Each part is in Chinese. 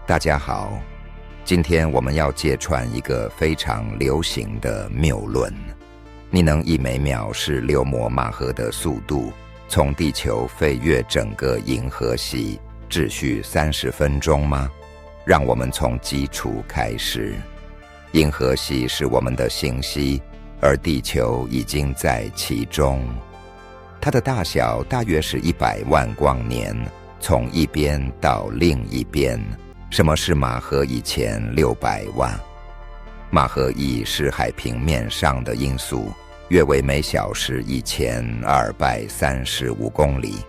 大家好，今天我们要揭穿一个非常流行的谬论。你能以每秒16摩马赫的速度从地球飞越整个银河系只需30分钟吗？让我们从基础开始。银河系是我们的星系，而地球已经在其中。它的大小大约是100万光年，从一边到另一边。什么是马赫1600万？马赫1是海平面上的音速，约为每小时1235公里。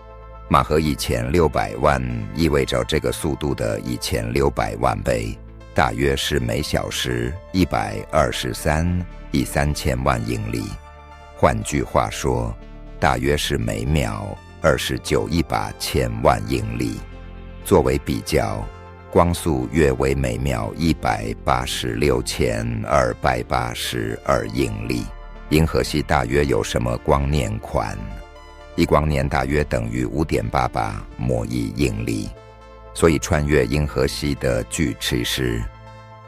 马赫1600万意味着这个速度的1600万倍，大约是每小时123亿3000万英里。换句话说，大约是每秒29亿8千万英里。作为比较，光速约为每秒186,282英里。银河系大约有什么光年宽？一光年大约等于5.88摩1英里。所以穿越银河系的距离是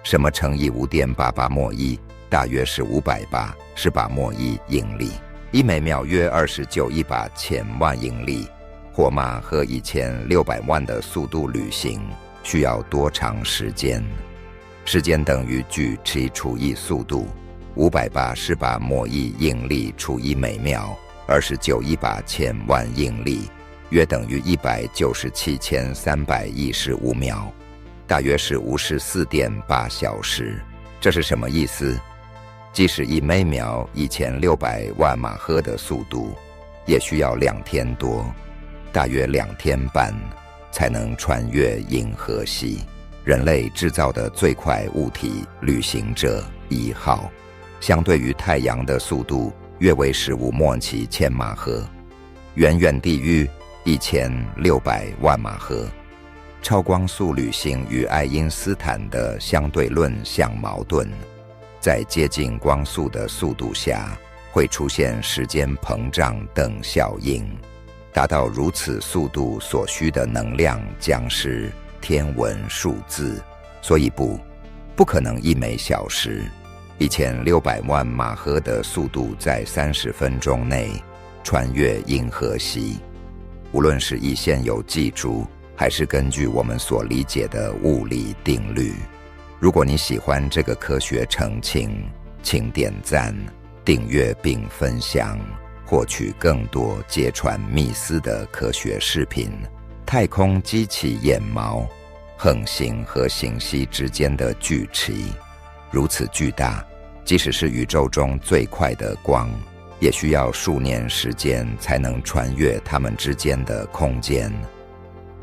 什么乘以5.88摩1？大约是588摩1英里。以每秒约29亿8千万英里或马赫1600万的速度旅行需要多长时间？时间等于距离除以速度，588摩1英里除以每秒29亿8千万英里，约等于197,315秒，大约是54.8小时。这是什么意思？即使以每秒1600万马赫的速度，也需要2天多，大约2天半才能穿越银河系。人类制造的最快物体旅行者1号，相对于太阳的速度约为15摩奇千马赫，远远低于1600万马赫。超光速旅行与爱因斯坦的相对论相矛盾，在接近光速的速度下会出现时间膨胀等效应。达到如此速度所需的能量将是天文数字，所以不可能以每小时1600万马赫的速度在30分钟内穿越银河系。无论是以现有技术，还是根据我们所理解的物理定律。如果你喜欢这个科学澄清，请点赞、订阅并分享，获取更多揭穿密思的科学视频。太空机器眼毛，恒星和星系之间的距离如此巨大，即使是宇宙中最快的光，也需要数年时间才能穿越它们之间的空间。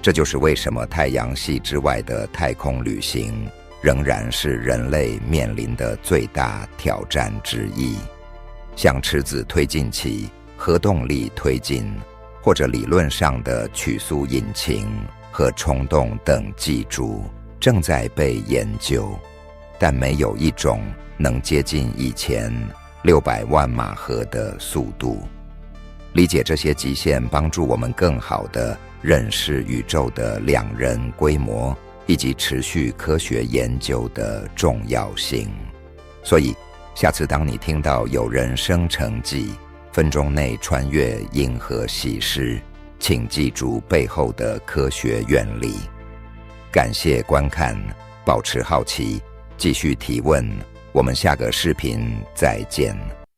这就是为什么太阳系之外的太空旅行仍然是人类面临的最大挑战之一。像质子推进器、核动力推进，或者理论上的曲速引擎和冲动等技术正在被研究，但没有一种能接近以前600万马赫的速度。理解这些极限，帮助我们更好地认识宇宙的2人规模以及持续科学研究的重要性。所以下次当你听到有人声称几分钟内穿越银河系时，请记住背后的科学原理。感谢观看，保持好奇，继续提问，我们下个视频再见。